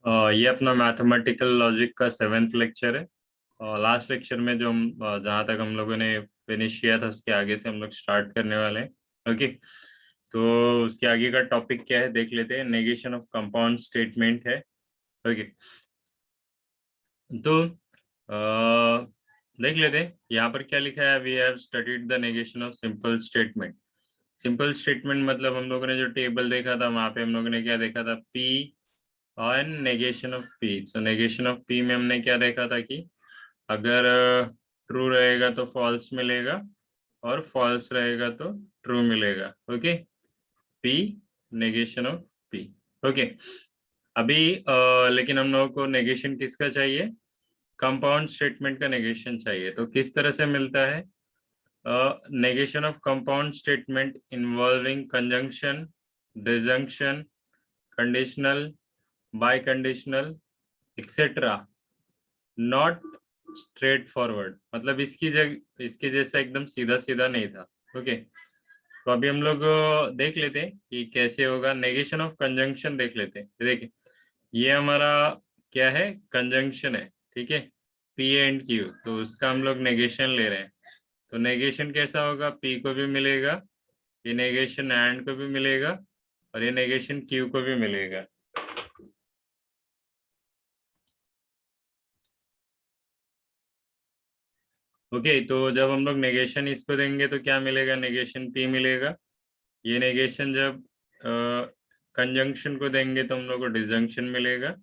ये अपना mathematical logic का 7th लेक्चर है। और लास्ट लेक्चर में जो हम जहाँ तक हम लोगों ने फिनिश किया था उसके आगे से हम लोग स्टार्ट करने वाले हैं। ओके, तो उसके आगे का टॉपिक क्या है देख लेते हैं। नेगेशन ऑफ कंपाउंड स्टेटमेंट है। ओके, तो देख लेते हैं यहाँ पर क्या लिखा है। We have studied the negation of simple statement. Simple statement मतलब हम लोगों ने जो टेबल देखा था वहां पे हम लोगों ने क्या देखा था, पी और negation of P. So negation of P में हमने क्या देखा था कि अगर ट्रू रहेगा तो फॉल्स मिलेगा और फॉल्स रहेगा तो ट्रू मिलेगा। Okay, P negation of P. Okay, अभी लेकिन हम लोगों को नेगेशन किसका चाहिए, कंपाउंड स्टेटमेंट का नेगेशन चाहिए। तो किस तरह से मिलता है, negation of compound statement involving conjunction, disjunction, conditional, bye conditional etcetera, not straight forward. मतलब इसकी जगह इसके जैसा एकदम सीधा सीधा नहीं था। ओके, तो अभी हम लोग देख लेते हैं कि कैसे होगा। नेगेशन ऑफ कंजंक्शन देख लेते हैं। देखिए ये हमारा क्या है, कंजंक्शन है, ठीक है, पी एंड क्यू। तो उसका हम लोग नेगेशन ले रहे हैं। तो नेगेशन कैसा होगा, पी को भी मिलेगा, ये नेगेशन एंड को भी मिलेगा और ये नेगेशन क्यू को भी मिलेगा। ओके, तो जब हम लोग नेगेशन इसको देंगे तो क्या मिलेगा, नेगेशन पी मिलेगा। ये नेगेशन जब कंजंक्शन को देंगे तो हम लोग को डिजंक्शन मिलेगा।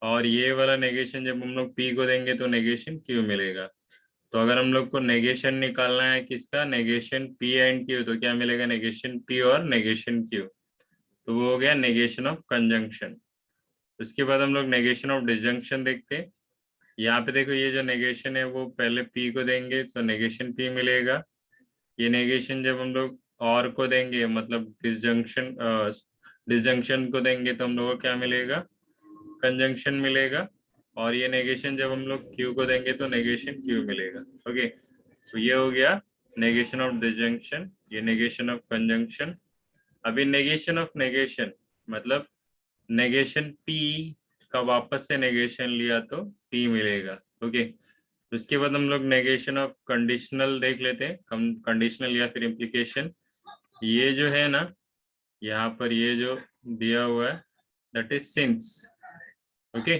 और ये वाला नेगेशन जब हम लोग पी को देंगे तो नेगेशन क्यू मिलेगा। तो अगर हम लोग को नेगेशन निकालना है किसका, नेगेशन पी एंड क्यू, तो क्या मिलेगा, नेगेशन पी और नेगेशन क्यू। तो वो हो गया नेगेशन ऑफ कंजंक्शन। उसके बाद हम लोग नेगेशन ऑफ डिजंक्शन देखते हैं। यहाँ पे देखो ये जो नेगेशन है वो पहले पी को देंगे तो नेगेशन पी मिलेगा। ये नेगेशन जब हम लोग और को देंगे मतलब डिसजंक्शन डिसजंक्शन को देंगे तो हम लोग को क्या मिलेगा, कंजंक्शन मिलेगा। और ये नेगेशन जब हम लोग क्यू को देंगे तो नेगेशन क्यू मिलेगा। ओके, तो ये हो गया नेगेशन ऑफ डिसजंक्शन, ये नेगेशन ऑफ कंजंक्शन। अभी नेगेशन ऑफ नेगेशन मतलब नेगेशन पी का वापस से नेगेशन लिया तो पी मिलेगा। ओके, उसके बाद हम लोग नेगेशन ऑफ कंडीशनल देख लेते हैं। कंडीशनल या फिर इम्प्लीकेशन, ये जो है ना, यहाँ पर ये जो दिया हुआ है दैट इज सिंस। ओके,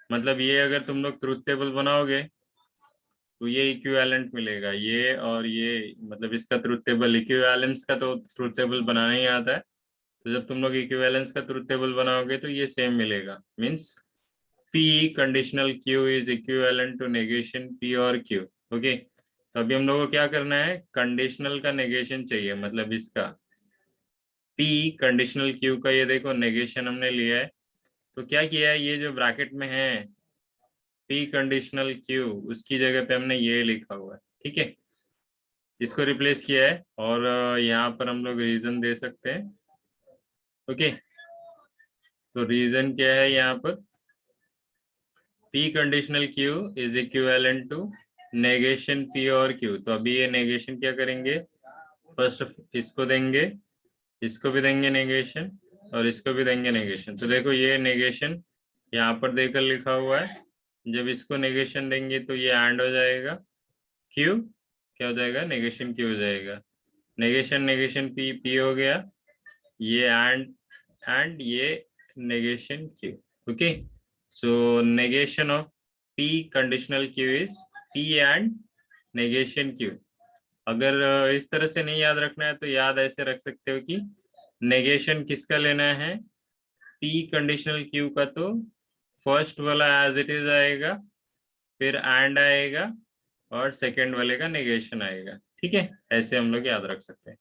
मतलब ये अगर तुम लोग ट्रुथ टेबल बनाओगे तो ये इक्विवेलेंट मिलेगा, ये और ये, मतलब इसका ट्रुथ टेबल, इक्विवेलेंस का तो ट्रुथ टेबल बनाना ही आता है। तो जब तुम लोग इक्विवेलेंस का ट्रुथ टेबल बनाओगे तो ये सेम मिलेगा। Means P conditional Q is equivalent to negation P और क्यू। ओके, तो अभी हम लोग को क्या करना है, कंडीशनल का नेगेशन चाहिए, मतलब इसका पी कंडीशनल क्यू का। ये देखो नेगेशन हमने लिया है तो क्या किया है, ये जो ब्रैकेट में है पी कंडीशनल क्यू, उसकी जगह पे हमने ये लिखा हुआ है, ठीक है, इसको रिप्लेस किया है। और यहाँ पर हम लोग रीजन दे सकते हैं। ओके, तो रीजन क्या है यहाँ पर, P conditional Q is equivalent to negation P और क्यू। तो अभी ये नेगेशन क्या करेंगे, फर्स्ट इसको देंगे, इसको भी देंगे नेगेशन और इसको भी देंगे नेगेशन। तो देखो ये नेगेशन यहाँ पर देकर लिखा हुआ है, जब इसको नेगेशन देंगे तो ये एंड हो जाएगा, क्यू क्या हो जाएगा, नेगेशन क्यू हो जाएगा। नेगेशन नेगेशन पी पी हो गया, ये एंड ये negation Q. Okay, so negation of P conditional Q is P and negation Q. अगर इस तरह से नहीं याद रखना है तो याद ऐसे रख सकते हो कि नेगेशन किसका लेना है, पी कंडीशनल क्यू का, तो फर्स्ट वाला एज इट इज आएगा, फिर एंड आएगा और सेकंड वाले का नेगेशन आएगा। ठीक है, ऐसे हम लोग याद रख सकते हैं।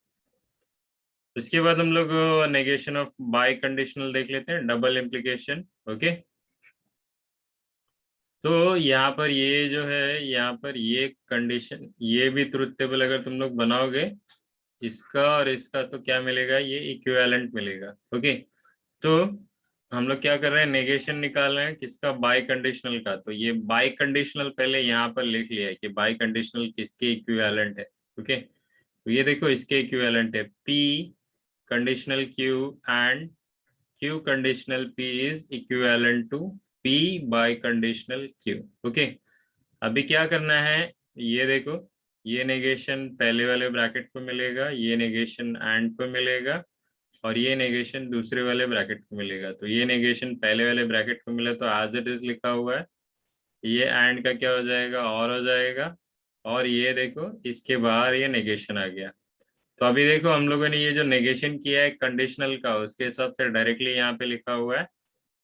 उसके बाद हम लोग नेगेशन ऑफ बाय कंडीशनल देख लेते हैं, डबल इम्प्लीकेशन। ओके, तो यहाँ पर ये जो है, यहाँ पर ये कंडीशन, ये भी ट्रुथ टेबल अगर तुम लोग बनाओगे इसका और इसका तो क्या मिलेगा, ये इक्विवेलेंट मिलेगा। ओके, तो हम लोग क्या कर रहे हैं, नेगेशन निकाल रहे हैं किसका, बाय कंडीशनल का। तो ये बाय कंडीशनल पहले यहाँ पर लिख लिया है कि बाय कंडीशनल किसके इक्विवेलेंट है। ओके, तो ये देखो इसके इक्विवेलेंट है P conditional Q and Q conditional P is equivalent to P by conditional Q. Okay, अभी क्या करना है, ये देखो, ये नेगेशन पहले वाले ब्रैकेट को मिलेगा, ये नेगेशन एंड को मिलेगा, और ये नेगेशन दूसरे वाले ब्रैकेट को मिलेगा। तो ये नेगेशन पहले वाले ब्रैकेट को मिला तो एज इट इज लिखा हुआ है, ये एंड का क्या हो जाएगा, और हो जाएगा, और ये देखो इसके बाहर ये नेगेशन आ गया। तो अभी देखो हम लोगों ने ये जो नेगेशन किया है कंडीशनल का, उसके हिसाब से डायरेक्टली यहाँ पे लिखा हुआ है।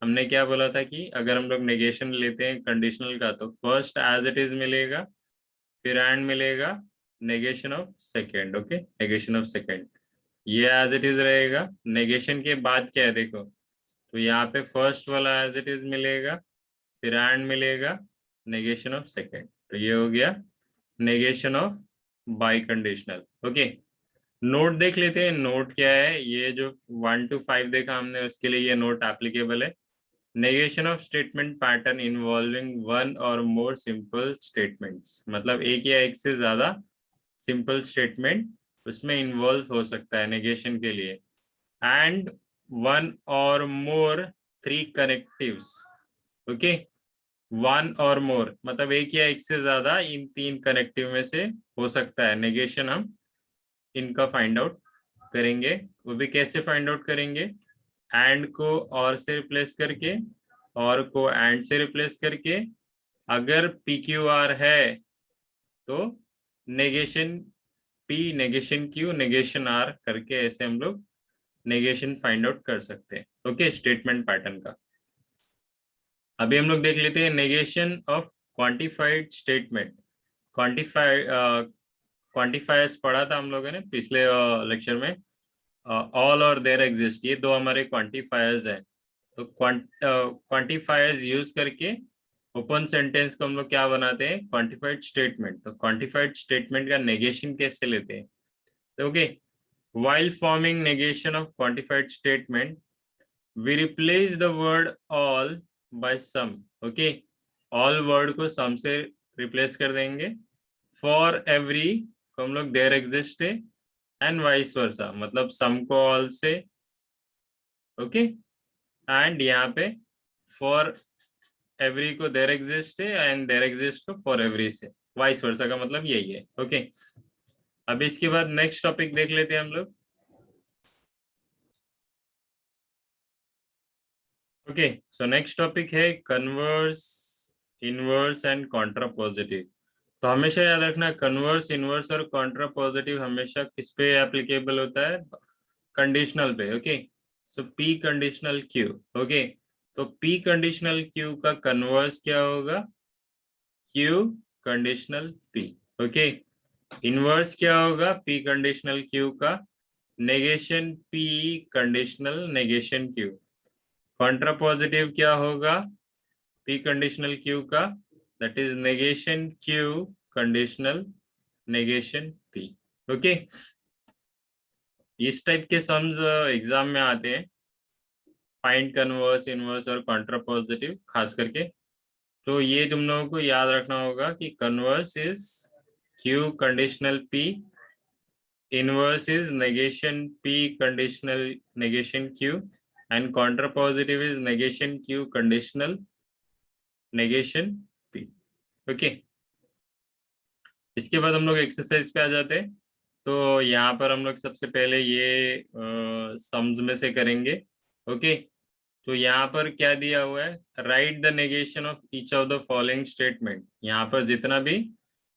हमने क्या बोला था कि अगर हम लोग नेगेशन लेते हैं कंडीशनल का तो फर्स्ट एज इट इज मिलेगा, फिर एंड मिलेगा, negation of second. Okay, negation of second ये एज इट इज रहेगा। नेगेशन के बाद क्या है देखो, तो यहाँ पे फर्स्ट वाला एज इट इज मिलेगा, फिर एंड मिलेगा, नेगेशन ऑफ सेकेंड। तो ये हो गया negation of by conditional. Okay, note देख लेते हैं, नोट क्या है। ये जो 1 to 5 देखा हमने, उसके लिए ये नोट एप्लीकेबल है। Negation of statement pattern involving one और मोर सिंपल स्टेटमेंट्स, मतलब एक या एक से ज्यादा सिंपल स्टेटमेंट उसमें इन्वॉल्व हो सकता है नेगेशन के लिए। एंड वन और मोर थ्री कनेक्टिव्स। ओके, वन और मोर मतलब एक या एक से ज्यादा इन तीन कनेक्टिव में से हो सकता है नेगेशन। हम इनका फाइंड आउट करेंगे, वो भी कैसे फाइंड आउट करेंगे, एंड को और से रिप्लेस करके, और को एंड से रिप्लेस करके, अगर पी क्यू आर है तो negation P, negation Q, negation R करके ऐसे हम लोग नेगेशन फाइंड आउट कर सकते हैं। ओके, स्टेटमेंट पैटर्न का। अभी हम लोग देख लेते हैं negation of quantified statement. Quantified quantifiers पढ़ा था हम लोगों ने पिछले लेक्चर में। ऑल और देयर एग्जिस्ट, ये दो हमारे क्वांटिफायर्स हैं। तो क्वांटिफायर्स यूज करके ओपन सेंटेंस को हम लोग क्या बनाते हैं, क्वांटिफाइड स्टेटमेंट। तो क्वांटिफाइड स्टेटमेंट का नेगेशन कैसे लेते हैं, तो okay, while forming negation of quantified statement we replace the word all by some. okay, all word को some से replace कर देंगे, for every को हम लोग there exist है, and vice versa मतलब some को all से, ओके, एंड यहाँ पे for every को there exist है, and there exist को for every से, vice versa का मतलब यही है। ओके, अब इसके बाद नेक्स्ट टॉपिक देख लेते हैं हम लोग। ओके, सो नेक्स्ट टॉपिक है कन्वर्स, इनवर्स एंड कॉन्ट्रापोजिटिव। तो हमेशा याद रखना, कन्वर्स, इनवर्स और कॉन्ट्रापोजिटिव हमेशा किस पे एप्लीकेबल होता है, कंडीशनल पे। ओके, सो पी कंडीशनल क्यू। ओके, तो पी कंडीशनल क्यू का कन्वर्स क्या होगा, Q conditional P. Okay, inverse क्या होगा पी कंडीशनल क्यू का, negation P conditional negation Q. Contrapositive क्या होगा पी कंडीशनल क्यू का, that is negation Q conditional negation P. Okay, इस टाइप के सम्स एग्जाम में आते हैं, फाइंड कन्वर्स, इनवर्स और कॉन्ट्रापोजिटिव खास करके। तो ये तुम लोगों को याद रखना होगा कि converse is Q conditional P, inverse is negation p conditional negation q, and contrapositive is negation q conditional negation p। Okay, इसके बाद हम लोग एक्सरसाइज पे आ जाते हैं। तो यहाँ पर हम लोग सबसे पहले ये सम्स में से करेंगे। ओके, तो यहाँ पर क्या दिया हुआ है, right the negation of each of the following statement. यहाँ पर जितना भी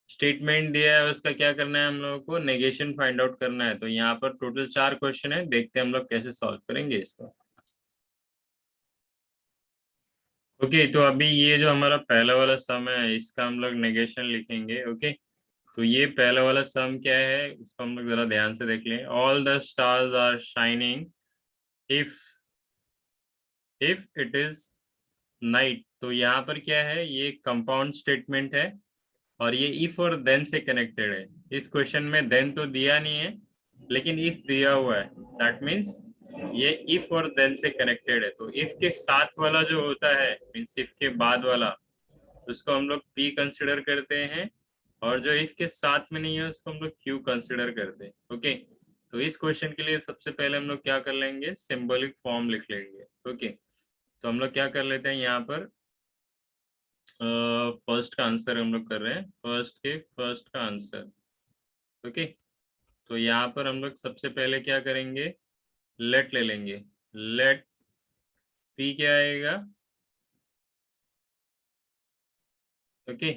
स्टेटमेंट दिया है उसका क्या करना है, हम लोगों को नेगेशन फाइंड आउट करना है। तो यहाँ पर टोटल 4 क्वेश्चन है, देखते हैं हम लोग कैसे सॉल्व करेंगे इसको। ओके, तो अभी ये जो हमारा पहला वाला सम है इसका हम लोग नेगेशन लिखेंगे। ओके, तो ये पहला वाला सम क्या है उसको हम लोग जरा ध्यान से देख लें। All the stars are shining if it is night. तो यहाँ पर क्या है, ये कंपाउंड स्टेटमेंट है और ये इफ और देन से कनेक्टेड है। इस क्वेश्चन में देन तो दिया नहीं है लेकिन इफ दिया हुआ है, दैट मीन्स ये इफ और देन से कनेक्टेड है। तो इफ के साथ वाला जो होता है मीन्स इफ के बाद वाला, उसको हम लोग पी कंसिडर करते हैं, और जो इफ के साथ में नहीं है उसको हम लोग क्यू कंसिडर करते हैं। ओके, तो इस क्वेश्चन के लिए सबसे पहले हम लोग क्या कर लेंगे, सिंबॉलिक फॉर्म लिख लेंगे। ओके, तो हम लोग क्या कर लेते हैं यहाँ पर, फर्स्ट का आंसर हम लोग कर रहे हैं, फर्स्ट का आंसर। ओके, तो यहाँ पर हम लोग सबसे पहले क्या करेंगे, लेट ले लेंगे। लेट पी क्या आएगा, ओके,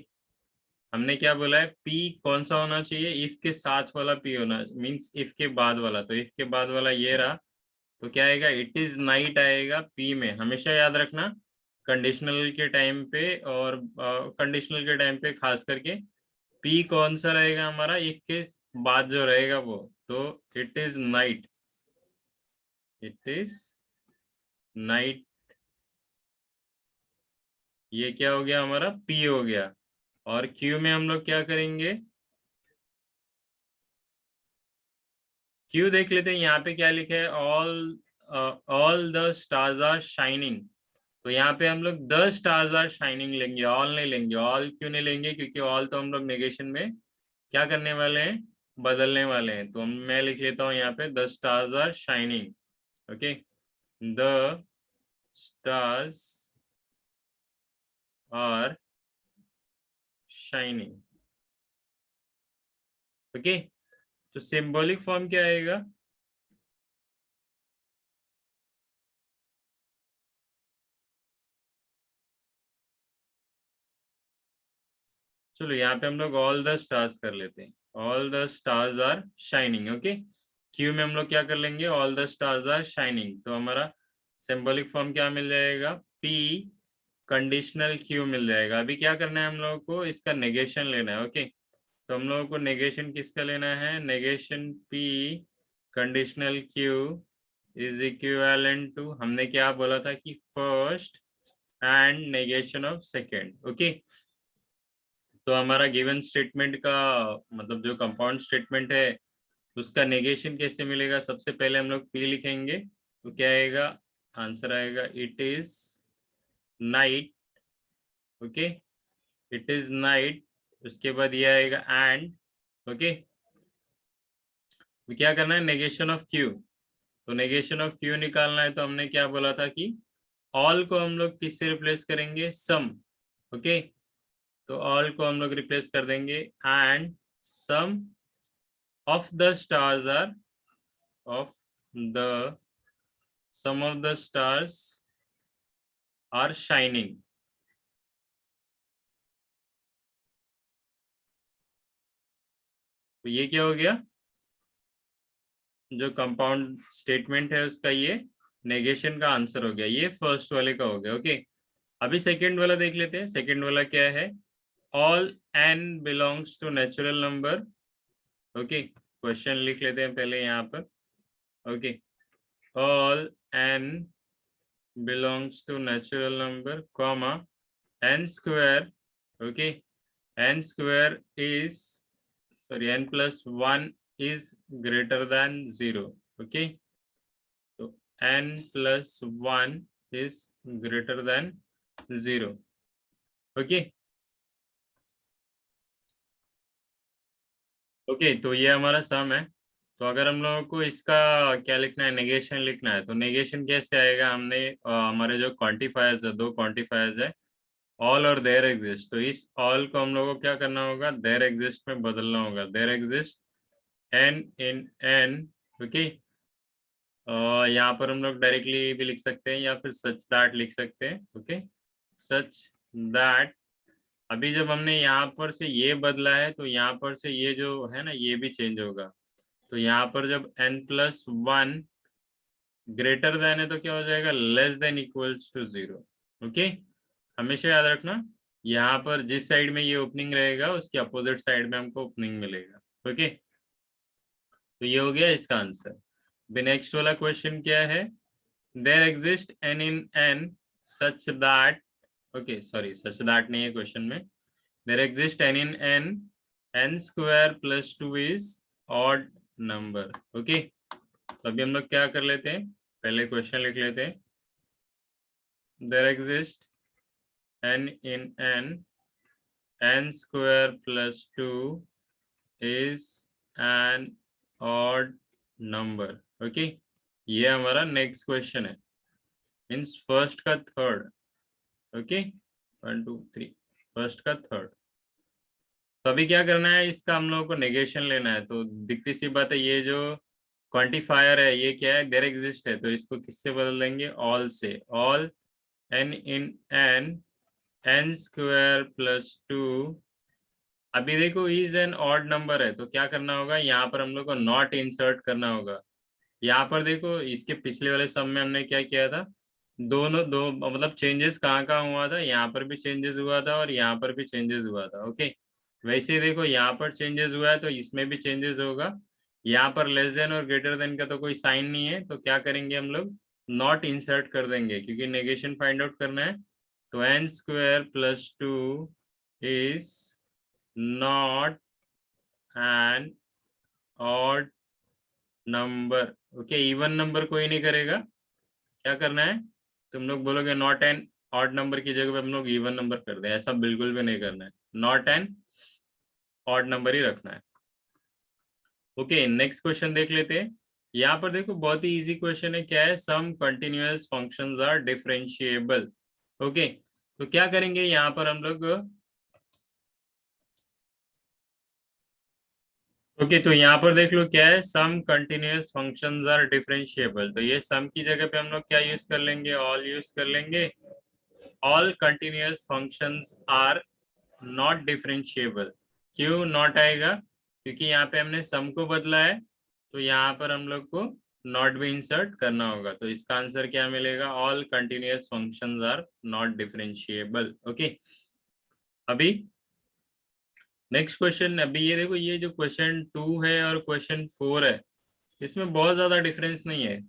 हमने क्या बोला है, पी कौन सा होना चाहिए, इफ के साथ वाला पी होना, मींस इफ के बाद वाला, तो इफ के बाद वाला ये रहा, तो क्या आएगा, इट इज नाइट आएगा पी में। हमेशा याद रखना कंडीशनल के टाइम पे, और कंडीशनल के टाइम पे खास करके पी कौन सा रहेगा हमारा, इफ के बाद जो रहेगा वो, तो it is night, it is night, ये क्या हो गया हमारा, पी हो गया। और क्यू में हम लोग क्या करेंगे, क्यू देख लेते हैं, यहाँ पे क्या लिखा है, all the stars are shining. तो यहाँ पे हम लोग द स्टार्स आर शाइनिंग लेंगे, ऑल नहीं लेंगे। ऑल क्यों नहीं लेंगे, क्योंकि ऑल तो हम लोग नेगेशन में क्या करने वाले हैं, बदलने वाले हैं। तो मैं लिख लेता हूँ यहाँ पे the stars are shining. Okay, the stars are shining. Okay, तो सिंबॉलिक फॉर्म क्या आएगा, चलो यहाँ पे हम लोग ऑल द स्टार्स कर लेते हैं, all the stars are shining. Okay, Q में हम लोग क्या कर लेंगे, all the stars are shining. तो हमारा सिंबॉलिक फॉर्म क्या मिल जाएगा, पी कंडीशनल क्यू मिल जाएगा। अभी क्या करना है हम लोगों को, इसका नेगेशन लेना है। ओके, तो हम लोगों को नेगेशन किसका लेना है, negation P conditional Q is equivalent to, हमने क्या बोला था कि first and negation of second. Okay, तो हमारा गिवन स्टेटमेंट का मतलब जो कंपाउंड स्टेटमेंट है उसका नेगेशन कैसे मिलेगा, सबसे पहले हम लोग पी लिखेंगे, तो क्या आएगा, आंसर आएगा it is night. Okay, it is night, उसके बाद ये आएगा एंड। ओके, तो क्या करना है, नेगेशन ऑफ क्यू। तो नेगेशन ऑफ क्यू निकालना है, तो हमने क्या बोला था कि ऑल को हम लोग किससे रिप्लेस करेंगे, सम। ओके, तो ऑल को हम लोग रिप्लेस कर देंगे and some of the stars are of the some of the stars are shining। तो ये क्या हो गया, जो कंपाउंड स्टेटमेंट है उसका ये नेगेशन का आंसर हो गया, ये फर्स्ट वाले का हो गया। ओके, अभी सेकंड वाला देख लेते हैं। सेकंड वाला क्या है, all n belongs to natural number. Okay, question लिख लेते हैं पहले यहाँ पर। Okay, all n belongs to natural number comma n square। okay, n square is, sorry, n plus 1 is greater than 0। okay, so n plus 1 is greater than 0। okay, okay, तो ये हमारा सम है। तो अगर हम लोगों को इसका क्या लिखना है, नेगेशन लिखना है, तो नेगेशन कैसे आएगा, हमने हमारे जो क्वांटिफायर्स है, दो क्वांटिफायर्स है, ऑल और देयर एग्जिस्ट। तो इस ऑल को हम लोगों को क्या करना होगा, देयर एग्जिस्ट में बदलना होगा। There exist N in N. Okay, यहाँ पर हम लोग डायरेक्टली भी लिख सकते हैं या फिर सच दैट लिख सकते हैं। ओके, सच दैट, अभी जब हमने यहाँ पर से ये बदला है, तो यहाँ पर से ये जो है ना, ये भी चेंज होगा। तो यहाँ पर जब n+1 ग्रेटर देन है, तो क्या हो जाएगा, less than equals to 0। Okay, हमेशा याद रखना, यहाँ पर जिस साइड में ये ओपनिंग रहेगा उसके अपोजिट साइड में हमको ओपनिंग मिलेगा। ओके, तो ये हो गया इसका आंसर। नेक्स्ट वाला क्वेश्चन क्या है, there exist N in N such that, okay sorry such that नहीं है क्वेश्चन में, there exist N in N N square plus 2 is odd number. Okay, तो अभी हम लोग क्या कर लेते हैं, पहले क्वेश्चन लिख लेते हैं। देयर एग्जिस्ट n in n square plus 2 is an odd number. Okay, ये हमारा नेक्स्ट क्वेश्चन है, मीन्स फर्स्ट का थर्ड। ओके, 1 2 3, फर्स्ट का थर्ड। तो अभी क्या करना है, इसका हम लोगों को नेगेशन लेना है। तो दिखती सी बात है, ये जो क्वांटिफायर है ये क्या है, देयर एग्जिस्ट है, तो इसको किससे बदल देंगे, ऑल से। ऑल n इन n, n स्क्वायर प्लस 2। अभी देखो इज एन ऑड नंबर है, तो क्या करना होगा, यहाँ पर हम लोग को नॉट इंसर्ट करना होगा। यहाँ पर देखो इसके पिछले वाले सम में हमने क्या किया था, दोनों दो मतलब चेंजेस कहाँ कहाँ हुआ था, यहाँ पर भी चेंजेस हुआ था और यहाँ पर भी चेंजेस हुआ था। ओके, वैसे ही देखो यहाँ पर चेंजेस हुआ है तो इसमें भी चेंजेस होगा। यहाँ पर लेस देन और ग्रेटर देन का तो कोई साइन नहीं है, तो क्या करेंगे हम लोग, नॉट इंसर्ट कर देंगे क्योंकि नेगेशन फाइंड आउट करना है। तो N square plus 2 is not an odd number. Okay, even number कोई नहीं करेगा। क्या करना है, तुम लोग बोलोगे नॉट एन ऑड नंबर की जगह पे हम लोग इवन नंबर कर दें, ऐसा बिल्कुल भी नहीं करना है, नॉट एन ऑड नंबर ही रखना है। ओके, नेक्स्ट क्वेश्चन देख लेते हैं। यहाँ पर देखो बहुत ही इजी क्वेश्चन है, क्या है, some continuous functions are differentiable. Okay, तो क्या करेंगे यहाँ पर हम लोग, ओके तो यहाँ पर देख लो क्या है, some continuous functions are differentiable. तो ये सम की जगह पे हम लोग क्या यूज कर लेंगे, ऑल यूज कर लेंगे। All continuous functions are not differentiable. क्यों नॉट आएगा, क्योंकि यहाँ पे हमने सम को बदला है, तो यहाँ पर हम लोग को नॉट भी इंसर्ट करना होगा। तो इसका आंसर क्या मिलेगा, all continuous functions are not differentiable. Okay, अभी नेक्स्ट क्वेश्चन। अभी ये देखो, ये जो क्वेश्चन 2 है और क्वेश्चन 4 है, इसमें बहुत ज्यादा डिफरेंस नहीं है।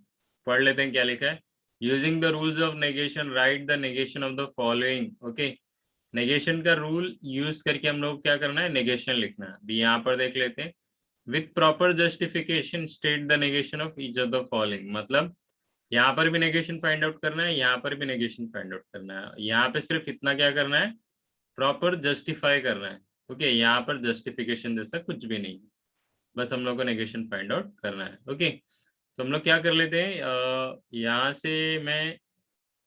पढ़ लेते हैं क्या लिखा है। Using the rules of negation right the negation of the following. Okay, negation का रूल यूज करके हम लोग क्या करना है, नेगेशन लिखना है। अभी यहाँ पर देख लेते हैं, with proper justification state the negation of each of the following. मतलब यहाँ पर भी नेगेशन फाइंड आउट करना है, यहाँ पर भी नेगेशन फाइंड आउट करना है। यहाँ पे सिर्फ इतना क्या करना है, प्रॉपर जस्टिफाई करना है। ओके, यहाँ पर जस्टिफिकेशन जैसा कुछ भी नहीं, बस हम लोग को नेगेशन फाइंड आउट करना है। ओके, तो हम लोग क्या कर लेते हैं, यहाँ से मैं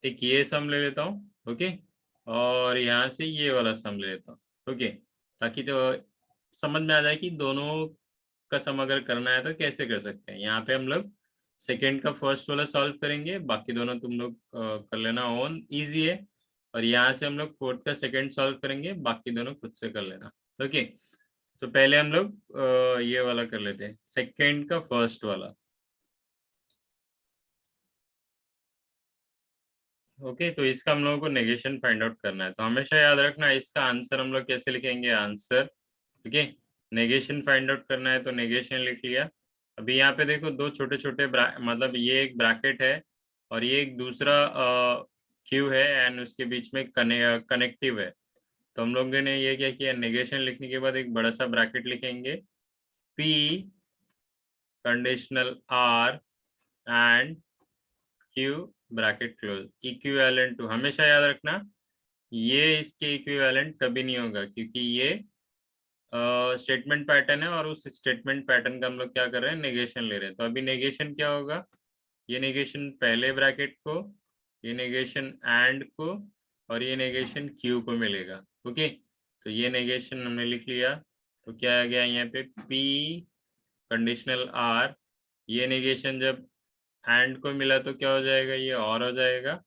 एक ये सम ले लेता हूँ। ओके, और यहाँ से ये वाला सम ले लेता हूँ। ओके, ताकि तो समझ में आ जाए कि दोनों का सम अगर करना है तो कैसे कर सकते हैं। यहाँ पे हम लोग सेकेंड का फर्स्ट वाला सॉल्व करेंगे, बाकी दोनों तुम लोग कर लेना, ऑन इजी है। और यहाँ से हम लोग फोर्थ का सेकेंड सॉल्व करेंगे, बाकी दोनों खुद से कर लेना। ओके, तो पहले हम लोग ये वाला कर लेते हैं, सेकेंड का फर्स्ट वाला। ओके, तो इसका हम लोगों को नेगेशन फाइंड आउट करना है। तो हमेशा याद रखना इसका आंसर हम लोग कैसे लिखेंगे, answer. Okay, negation find out करना है तो नेगेशन लिख लिया। अभी यहाँ पे देखो दो छोटे छोटे मतलब ये एक ब्रैकेट है और ये एक दूसरा क्यू है, एंड उसके बीच में कनेक्टिव है। तो हम लोगों ने ये क्या किया, नेगेशन लिखने के बाद एक बड़ा सा ब्रैकेट लिखेंगे, P conditional R and Q bracket close, equivalent to. हमेशा याद रखना ये इसके इक्विवेलेंट कभी नहीं होगा, क्योंकि ये स्टेटमेंट पैटर्न है और उस स्टेटमेंट पैटर्न का हम लोग क्या कर रहे हैं, नेगेशन ले रहे हैं। तो अभी नेगेशन क्या होगा, ये नेगेशन पहले ब्रैकेट को, ये नेगेशन एंड को, और ये नेगेशन क्यू को मिलेगा। ओके, तो ये नेगेशन हमने लिख लिया। तो क्या आ गया यहाँ पे, पी कंडीशनल आर, ये नेगेशन जब एंड को मिला तो क्या हो जाएगा, ये और हो जाएगा,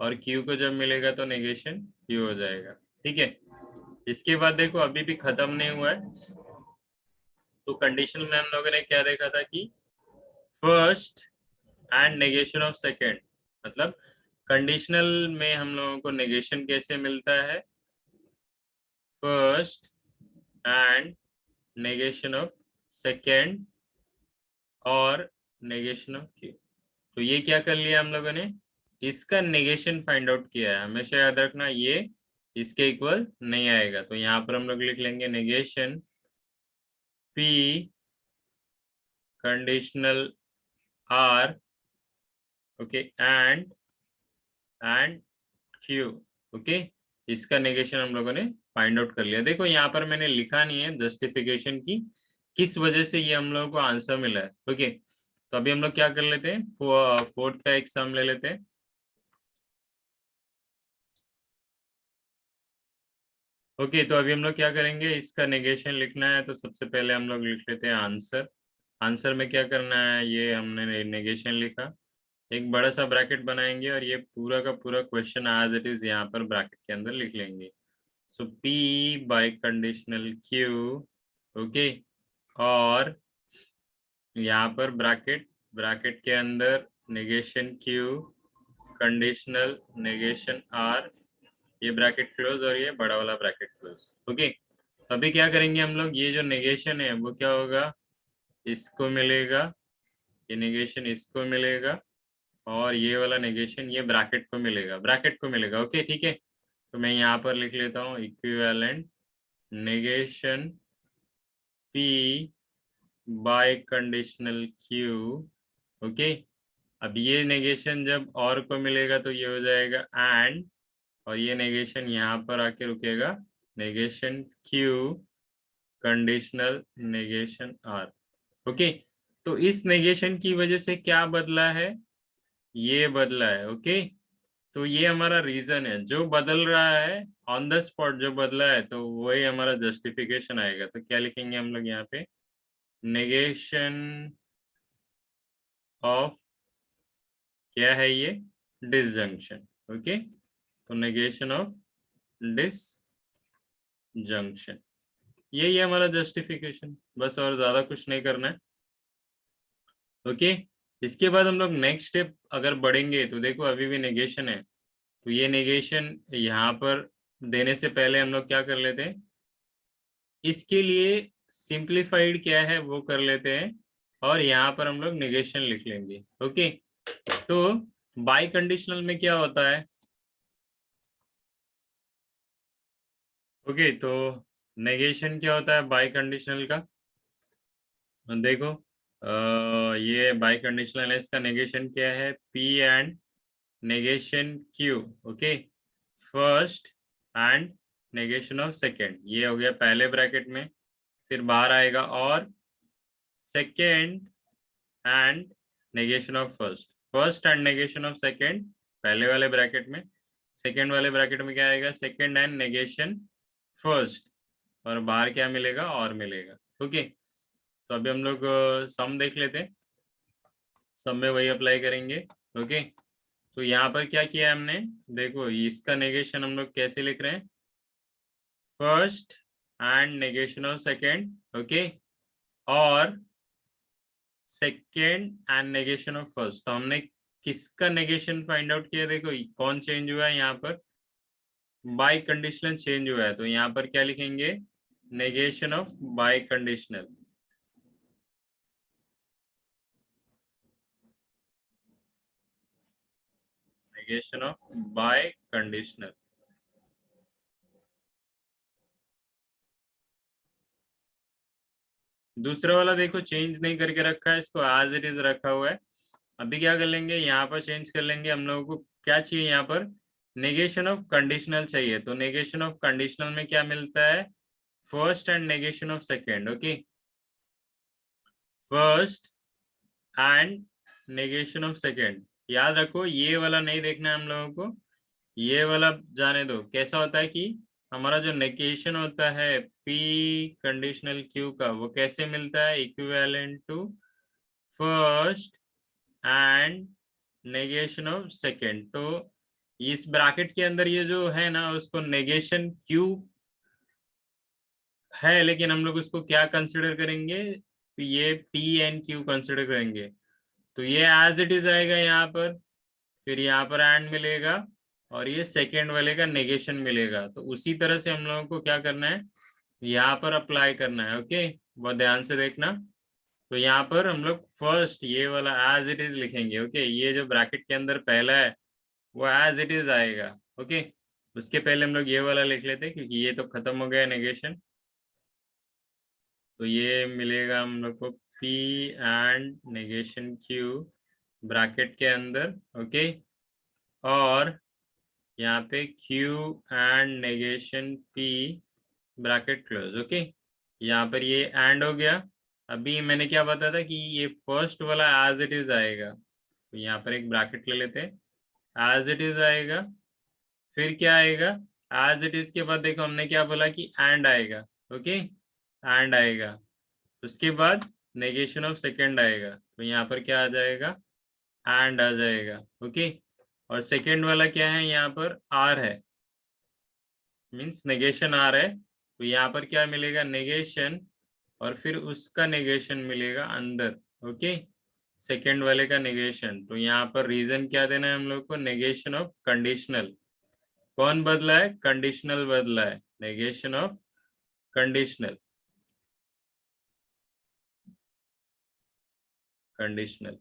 और क्यू को जब मिलेगा तो नेगेशन क्यू हो जाएगा। ठीक है, इसके बाद देखो अभी भी खत्म नहीं हुआ है। तो कंडीशन में हम लोगों ने क्या देखा था कि first and negation of second, मतलब कंडीशनल में हम लोगों को नेगेशन कैसे मिलता है, first and negation of second और नेगेशन ऑफ क्यू। तो ये क्या कर लिया हम लोगों ने, इसका नेगेशन फाइंड आउट किया है। हमेशा याद रखना ये इसके इक्वल नहीं आएगा। तो यहाँ पर हम लोग लिख लेंगे negation P conditional R, okay, and Q. Okay, इसका नेगेशन हम लोगों ने फाइंड आउट कर लिया। देखो यहाँ पर मैंने लिखा नहीं है जस्टिफिकेशन की किस वजह से ये हम लोगों को आंसर मिला है। ओके, तो अभी हम लोग क्या कर लेते हैं, फोर्थ का एक सम ले लेते हैं। ओके, तो अभी हम लोग क्या करेंगे, इसका नेगेशन लिखना है, तो सबसे पहले हम लोग लिख लेते हैं आंसर। आंसर में क्या करना है, ये हमने नेगेशन लिखा, एक बड़ा सा ब्रैकेट बनाएंगे और ये पूरा का पूरा क्वेश्चन एज इट इज यहाँ पर ब्रैकेट के अंदर लिख लेंगे। सो P bye conditional Q, okay, और यहाँ पर ब्रैकेट, ब्रैकेट के अंदर negation Q, conditional negation R, ये ब्रैकेट क्लोज और ये बड़ा वाला ब्रैकेट क्लोज। ओके, तो अभी क्या करेंगे हम लोग, ये जो नेगेशन है वो क्या होगा, इसको मिलेगा, ये नेगेशन इसको मिलेगा, और ये वाला नेगेशन ये ब्रैकेट को मिलेगा, ब्रैकेट को मिलेगा। ओके ठीक है, तो मैं यहाँ पर लिख लेता हूँ equivalent negation P bye conditional Q। Okay, अब ये नेगेशन जब और को मिलेगा तो ये हो जाएगा एंड, और ये नेगेशन यहाँ पर आके रुकेगा, negation Q conditional negation R। Okay, तो इस नेगेशन की वजह से क्या बदला है, ये बदला है। ओके, तो ये हमारा रीजन है, जो बदल रहा है ऑन द स्पॉट जो बदला है, तो वही हमारा जस्टिफिकेशन आएगा। तो क्या लिखेंगे हम लोग यहाँ पे, नेगेशन ऑफ, क्या है ये, डिसजंक्शन। ओके, तो नेगेशन ऑफ डिसजंक्शन, यही है हमारा जस्टिफिकेशन, बस और ज्यादा कुछ नहीं करना है। ओके, इसके बाद हम लोग नेक्स्ट स्टेप अगर बढ़ेंगे तो देखो अभी भी नेगेशन है, तो ये नेगेशन यहाँ पर देने से पहले हम लोग क्या कर लेते हैं, इसके लिए सिंप्लीफाइड क्या है वो कर लेते हैं, और यहाँ पर हम लोग नेगेशन लिख लेंगे। ओके, तो बाय कंडीशनल में क्या होता है, ओके, तो नेगेशन क्या होता है बाय कंडीशनल का, देखो ये बाय कंडीशनल है, इसका नेगेशन क्या है, P and negation Q। Okay, first and negation of second, ये हो गया पहले ब्रैकेट में, फिर बाहर आएगा, और second and negation of first, first and negation of second पहले वाले ब्रैकेट में, सेकेंड वाले ब्रैकेट में क्या आएगा, सेकेंड एंड नेगेशन फर्स्ट, और बाहर क्या मिलेगा, और मिलेगा। ओके, तो अभी हम लोग सम देख लेते हैं, सम में वही अप्लाई करेंगे। ओके, तो यहाँ पर क्या किया हमने, देखो इसका नेगेशन हम लोग कैसे लिख रहे हैं, first and negation of second, okay, और second and negation of first. तो हमने किसका नेगेशन फाइंड आउट किया, देखो कौन चेंज हुआ है यहाँ पर, बाय कंडीशनल चेंज हुआ है, तो यहाँ पर क्या लिखेंगे, negation of bye conditional, negation of bye conditional. दूसरा वाला देखो चेंज नहीं करके रखा है, इसको एज इट इज रखा हुआ है। अभी क्या कर लेंगे, यहाँ पर चेंज कर लेंगे, हम लोगों को क्या चाहिए यहाँ पर, नेगेशन ऑफ कंडीशनल चाहिए, तो नेगेशन ऑफ कंडीशनल में क्या मिलता है, first and negation of second. Okay, first and negation of second, याद रखो ये वाला नहीं देखना है हम लोगों को, ये वाला जाने दो। कैसा होता है कि हमारा जो नेगेशन होता है P कंडीशनल Q का, वो कैसे मिलता है, equivalent to first and negation of second. तो इस ब्रैकेट के अंदर ये जो है ना, उसको नेगेशन Q है, लेकिन हम लोग उसको क्या कंसिडर करेंगे, ये P एंड Q कंसिडर करेंगे, तो ये एज इट इज आएगा यहाँ पर, फिर यहाँ पर एंड मिलेगा, और ये सेकेंड वाले का नेगेशन मिलेगा। तो उसी तरह से हम लोगों को क्या करना है, यहाँ पर अप्लाई करना है। ओके, बहुत ध्यान से देखना, तो यहाँ पर हम लोग फर्स्ट ये वाला एज इट इज लिखेंगे। ओके, ये जो ब्रैकेट के अंदर पहला है वो एज इट इज आएगा। ओके, उसके पहले हम लोग ये वाला लिख लेते हैं, क्योंकि ये तो खत्म हो गया नेगेशन, तो ये मिलेगा हम लोग को P and negation Q bracket के अंदर। ओके, और यहाँ पे Q and negation P bracket close. Okay, यहाँ पर ये एंड हो गया, अभी मैंने क्या बताया था कि ये फर्स्ट वाला एज इट इज आएगा, तो यहाँ पर एक ब्रैकेट ले लेते हैं, एज इट इज आएगा। फिर क्या आएगा, एज इट इज के बाद देखो हमने क्या बोला कि एंड आएगा, ओके, एंड आएगा। उसके बाद नेगेशन ऑफ सेकेंड आएगा, तो यहाँ पर क्या आ जाएगा, एंड आ जाएगा, ओके। और सेकेंड वाला क्या है, यहाँ पर आर है, मीन्स नेगेशन आर है, तो यहाँ पर क्या मिलेगा, नेगेशन, और फिर उसका नेगेशन मिलेगा अंदर, ओके, सेकेंड वाले का नेगेशन। तो यहाँ पर रीजन क्या देना है हम लोग को, नेगेशन ऑफ कंडीशनल। कौन बदला है, कंडीशनल बदला है, नेगेशन ऑफ कंडीशनल, कंडीशनल।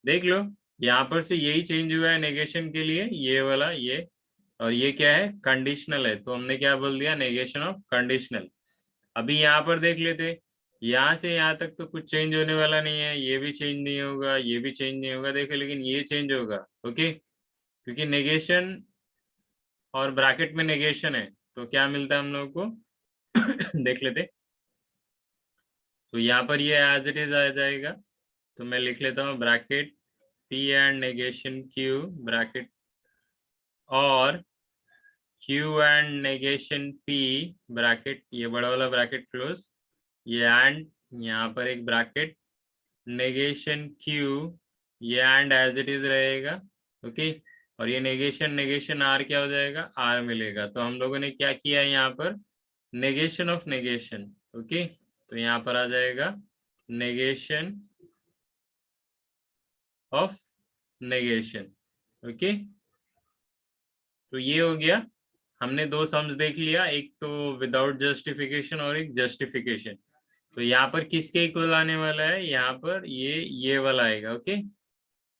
देख लो, यहाँ पर से यही चेंज हुआ है नेगेशन के लिए, ये वाला ये, और ये क्या है, कंडीशनल है, तो हमने क्या बोल दिया, नेगेशन ऑफ कंडीशनल। अभी यहाँ पर देख लेते, यहाँ से यहाँ तक तो कुछ चेंज होने वाला नहीं है, ये भी चेंज नहीं होगा, ये भी चेंज नहीं होगा, देखो, लेकिन ये चेंज होगा, ओके, क्योंकि नेगेशन और ब्रैकेट में नेगेशन है, तो क्या मिलता है हम लोग को देख लेते। तो यहाँ पर ये एज इट इज आ जाएगा, तो मैं लिख लेता हूँ bracket P and negation Q bracket, और Q and negation P bracket, ये बड़ा वाला ब्रैकेट क्लोज, ये एंड, यहाँ पर एक ब्रैकेट, नेगेशन Q, ये एंड एज इट इज रहेगा, ओके। और ये नेगेशन नेगेशन R क्या हो जाएगा, R मिलेगा। तो हम लोगों ने क्या किया है यहाँ पर, नेगेशन ऑफ नेगेशन, ओके, तो यहाँ पर आ जाएगा नेगेशन ऑफ नेगेशन, ओके। तो ये हो गया, हमने दो सम्स देख लिया, एक तो विदाउट जस्टिफिकेशन और एक जस्टिफिकेशन। तो यहाँ पर किसके इक्वल आने वाला है, यहाँ पर ये वाला आएगा, ओके।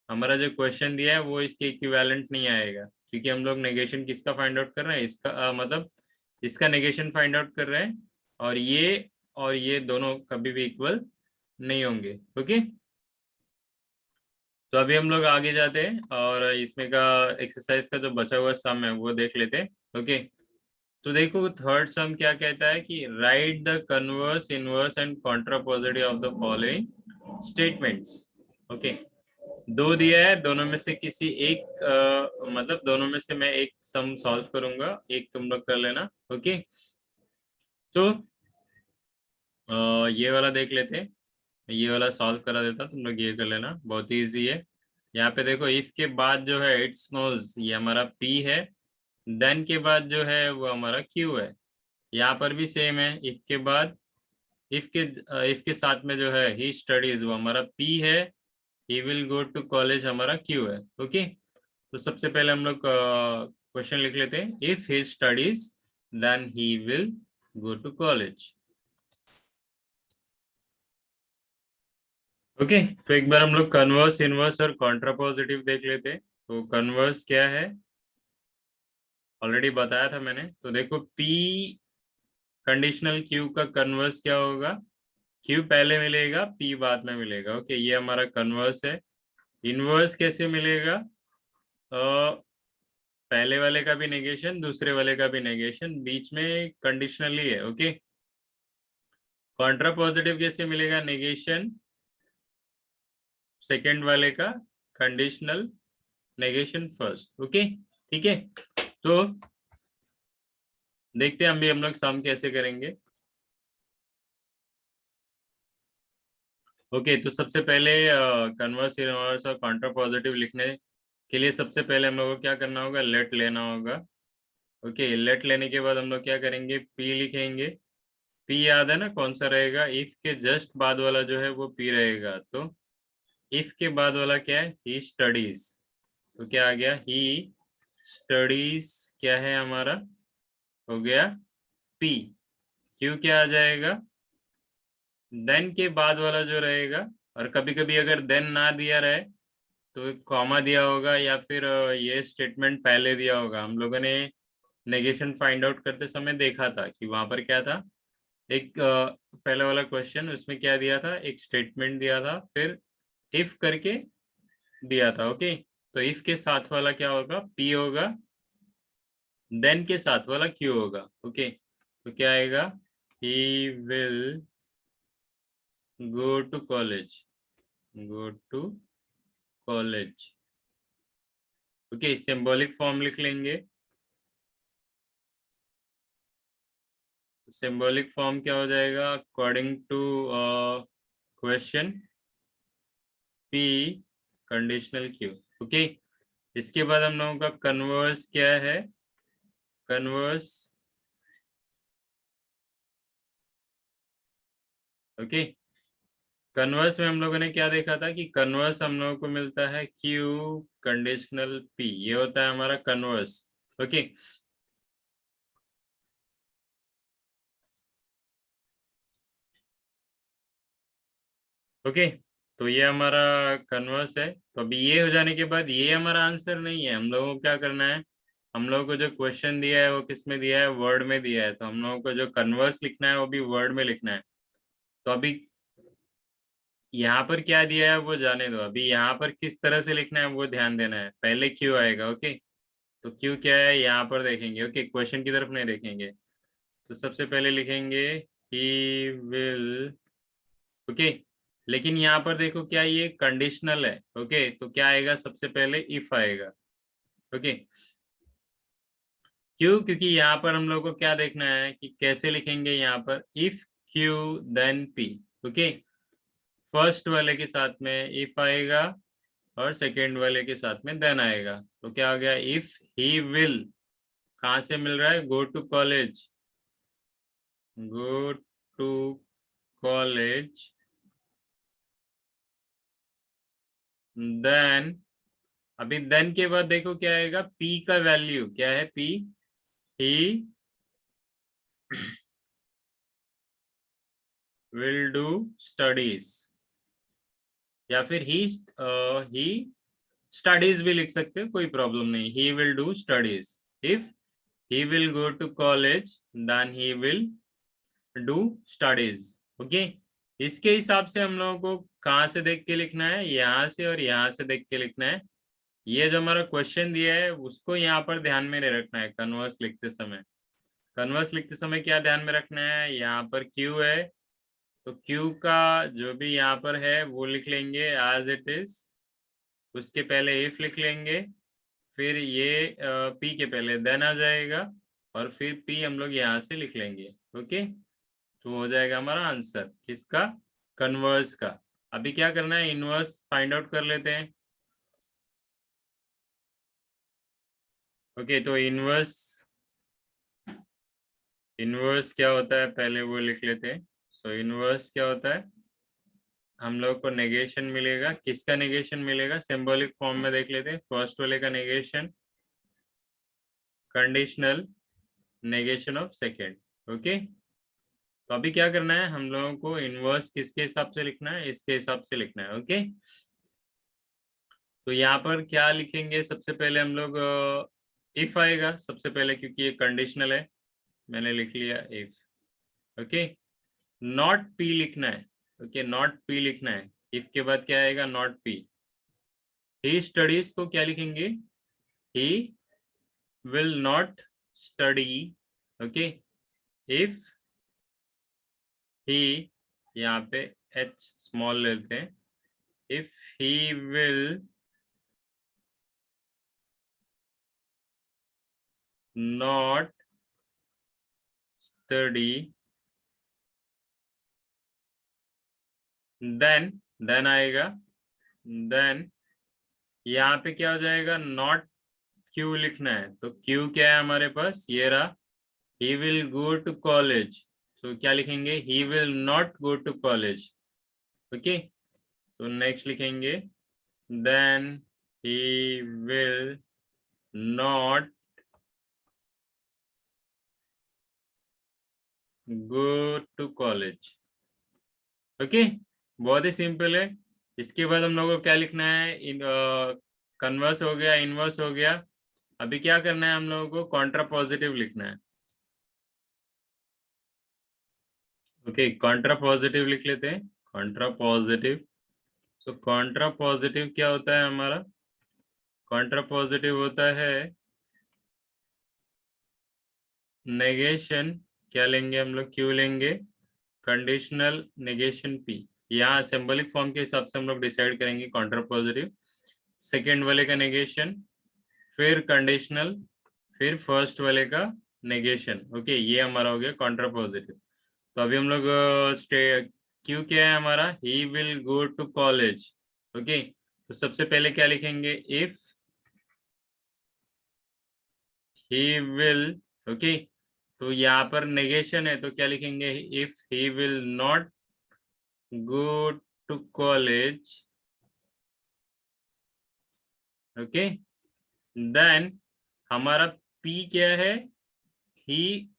हमारा जो क्वेश्चन दिया है वो इसके इक्विवेलेंट नहीं आएगा, क्योंकि हम लोग नेगेशन किसका फाइंड आउट कर रहे हैं, इसका मतलब इसका नेगेशन फाइंड आउट कर रहे हैं, और ये दोनों कभी भी इक्वल नहीं होंगे, ओके। तो अभी हम लोग आगे जाते हैं और इसमें का एक्सरसाइज का जो बचा हुआ सम है वो देख लेते हैं, ओके। तो देखो थर्ड सम क्या कहता है कि right the converse inverse and contrapositive of the following statements, okay. दो दिया है, दोनों में से किसी एक मतलब दोनों में से मैं एक सम सॉल्व करूंगा, एक तुम लोग कर लेना, ओके। तो ये वाला देख लेते हैं, ये वाला सॉल्व करा देता, तुम लोग ये कर लेना, बहुत ही इजी है। यहाँ पे देखो, इफ के बाद जो है इट्स नोज, ये हमारा पी है, देन के बाद जो है वो हमारा क्यू है। यहाँ पर भी सेम है, इफ के साथ में जो है ही स्टडीज, वो हमारा पी है, he will go to college हमारा क्यू है, ओके। तो सबसे पहले हम लोग क्वेश्चन लिख लेते हैं, if he studies then he will go to college, okay. तो एक बार हम लोग कन्वर्स इनवर्स और कॉन्ट्रापोजिटिव देख लेते हैं। तो कन्वर्स क्या है, ऑलरेडी बताया था मैंने। तो देखो P कंडीशनल Q का कन्वर्स क्या होगा, Q पहले मिलेगा, P बाद में मिलेगा, ओके, ये हमारा कन्वर्स है। इनवर्स कैसे मिलेगा, पहले वाले का भी नेगेशन, दूसरे वाले का भी नेगेशन, बीच में कंडीशनली है, ओके। कॉन्ट्रापोजिटिव कैसे मिलेगा, नेगेशन सेकेंड वाले का, कंडीशनल नेगेशन फर्स्ट, ओके, ठीक है। तो देखते हैं हम लोग सम कैसे करेंगे, ओके। तो सबसे पहले कन्वर्स इनवर्स और कॉन्ट्रापोजिटिव लिखने के लिए सबसे पहले हम लोग को क्या करना होगा, लेट लेना होगा, ओके। लेट लेने के बाद हम लोग क्या करेंगे, पी लिखेंगे। पी याद है ना कौन सा रहेगा, इफ के जस्ट बाद वाला जो है वो पी रहेगा। तो इफ के बाद वाला क्या है, ही स्टडीज, तो क्या आ गया, ही स्टडीज क्या है हमारा, हो गया पी। क्यू क्या आ जाएगा, देन के बाद वाला जो रहेगा, और कभी कभी अगर देन ना दिया रहे तो कॉमा दिया होगा, या फिर ये स्टेटमेंट पहले दिया होगा। हम लोगों ने नेगेशन फाइंड आउट करते समय देखा था कि वहां पर क्या था, एक पहले वाला क्वेश्चन, उसमें क्या दिया था, एक स्टेटमेंट दिया था, फिर इफ करके दिया था, ओके। तो इफ के साथ वाला क्या होगा, पी होगा, देन के साथ वाला क्यू होगा, ओके। तो क्या आएगा, he will go to college, go to college. Okay, symbolic form लिख लेंगे। सिंबॉलिक फॉर्म क्या हो जाएगा, according to question P conditional Q. Okay, इसके बाद हम लोगों का कन्वर्स क्या है, कन्वर्स। ओके, कन्वर्स में हम लोगों ने क्या देखा था कि कन्वर्स हम लोगों को मिलता है क्यू कंडीशनल पी, ये होता है हमारा कन्वर्स। ओके, ओके, तो ये हमारा कन्वर्स है। तो अभी ये हो जाने के बाद ये हमारा आंसर नहीं है, हम लोगों को क्या करना है, हम लोगों को जो क्वेश्चन दिया है वो किस में दिया है, वर्ड में दिया है, तो हम लोगों को जो कन्वर्स लिखना है वो भी वर्ड में लिखना है। तो अभी यहाँ पर क्या दिया है वो जाने दो, अभी यहाँ पर किस तरह से लिखना है वो ध्यान देना है। पहले क्यू आएगा। ओके, तो क्यू क्या है यहाँ पर देखेंगे। ओके, क्वेश्चन की तरफ नहीं देखेंगे। तो सबसे पहले लिखेंगे ही विल। ओके, लेकिन यहाँ पर देखो क्या ये कंडीशनल है। ओके, तो क्या आएगा, सबसे पहले इफ आएगा। ओके, क्यों, क्योंकि यहाँ पर हम लोग को क्या देखना है कि कैसे लिखेंगे, यहाँ पर if Q then P. Okay, first वाले के साथ में इफ आएगा और सेकेंड वाले के साथ में देन आएगा। तो क्या हो गया, इफ ही विल, कहाँ से मिल रहा है, go to college, go to college, then, अभी देन के बाद देखो क्या आएगा, पी का वैल्यू क्या है, P, he will do studies, या फिर ही स्टडीज भी लिख सकते हो, कोई प्रॉब्लम नहीं। He will do studies, if he will go to college then he will do studies. Okay, इसके हिसाब से हम लोगों को कहाँ से देख के लिखना है, यहाँ से और यहाँ से देख के लिखना है। ये जो हमारा क्वेश्चन दिया है उसको यहाँ पर ध्यान में नहीं रखना है कन्वर्स लिखते समय। कन्वर्स लिखते समय क्या ध्यान में रखना है, यहाँ पर क्यू है तो क्यू का जो भी यहाँ पर है वो लिख लेंगे एज इट इज, उसके पहले इफ लिख लेंगे, फिर ये पी के पहले देन आ जाएगा और फिर पी हम लोग यहाँ से लिख लेंगे। ओके, तो हो जाएगा हमारा आंसर किसका, कन्वर्स का। अभी क्या करना है, इनवर्स फाइंड आउट कर लेते हैं। ओके, तो इनवर्स, इनवर्स क्या होता है पहले वो लिख लेते हैं। सो इनवर्स क्या होता है, हम लोग को नेगेशन मिलेगा, किसका नेगेशन मिलेगा, सिंबॉलिक फॉर्म में देख लेते हैं। फर्स्ट वाले का negation, conditional negation of second. Okay, तो अभी क्या करना है, हम लोगों को इनवर्स किसके हिसाब से लिखना है, इसके हिसाब से लिखना है। ओके, तो यहाँ पर क्या लिखेंगे, सबसे पहले हम लोग इफ आएगा सबसे पहले क्योंकि ये कंडीशनल है, मैंने लिख लिया इफ। ओके, नॉट पी लिखना है। ओके, नॉट पी लिखना है, इफ के बाद क्या आएगा, नॉट पी। ही स्टडीज को क्या लिखेंगे, he will not study. Okay, if he, यहाँ पे एच स्मॉल लेते हैं, if he will not study then, then आएगा, देन यहाँ पे क्या हो जाएगा, नॉट क्यू लिखना है। तो क्यू क्या है हमारे पास, ये रहा, he will go to college. तो क्या लिखेंगे, he will not go to college. Okay, तो नेक्स्ट लिखेंगे, then he will not go to college. Okay, बहुत ही सिंपल है। इसके बाद हम लोगों को क्या लिखना है, इन कन्वर्स हो गया, इनवर्स हो गया। अभी क्या करना है, हम लोगों को कॉन्ट्रा पॉजिटिव लिखना है। ओके, कॉन्ट्रा पॉजिटिव लिख लेते हैं, कॉन्ट्रा पॉजिटिव। सो कॉन्ट्रा पॉजिटिव क्या होता है हमारा, कॉन्ट्रा पॉजिटिव होता है नेगेशन, क्या लेंगे हम लोग, क्यू लेंगे, कंडीशनल नेगेशन पी। यहाँ सिंबलिक फॉर्म के हिसाब से हम लोग डिसाइड करेंगे काउंटर पॉजिटिव, सेकेंड वाले का नेगेशन, फिर कंडीशनल, फिर फर्स्ट वाले का नेगेशन। ओके, ये हमारा हो गया काउंटर पॉजिटिव। तो अभी हम लोग क्यू क्या है हमारा, he will go to college. Okay, तो सबसे पहले क्या लिखेंगे, इफ ही विल। ओके, तो यहाँ पर नेगेशन है तो क्या लिखेंगे, if he will not go to college. Okay, then हमारा पी क्या है, ही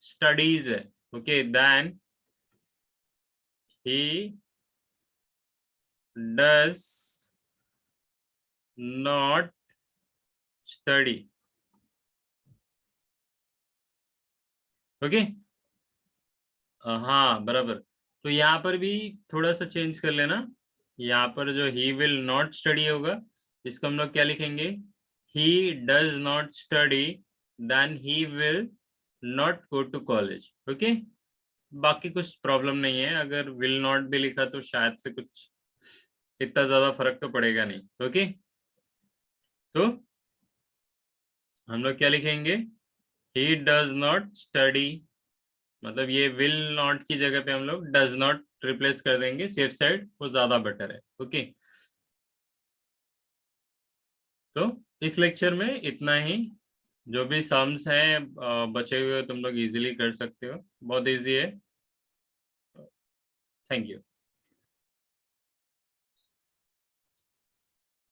स्टडीज है। Okay, then he does not study. Okay, हाँ बराबर। तो यहाँ पर भी थोड़ा सा चेंज कर लेना, यहाँ पर जो ही विल नॉट स्टडी होगा इसको हम लोग क्या लिखेंगे, he does not study, then he will not go to college. Okay, बाकी कुछ प्रॉब्लम नहीं है, अगर विल नॉट भी लिखा तो शायद से कुछ इतना ज्यादा फर्क तो पड़ेगा नहीं। ओके, तो हम लोग क्या लिखेंगे, ही डज नॉट स्टडी, मतलब ये विल नॉट की जगह पे हम लोग डज नॉट रिप्लेस कर देंगे, सेफ साइड वो ज्यादा बेटर है। ओके, तो इस लेक्चर में इतना ही। जो भी सम्स हैं बचे हुए तुम लोग इजीली कर सकते हो, बहुत इजी है। Thank you.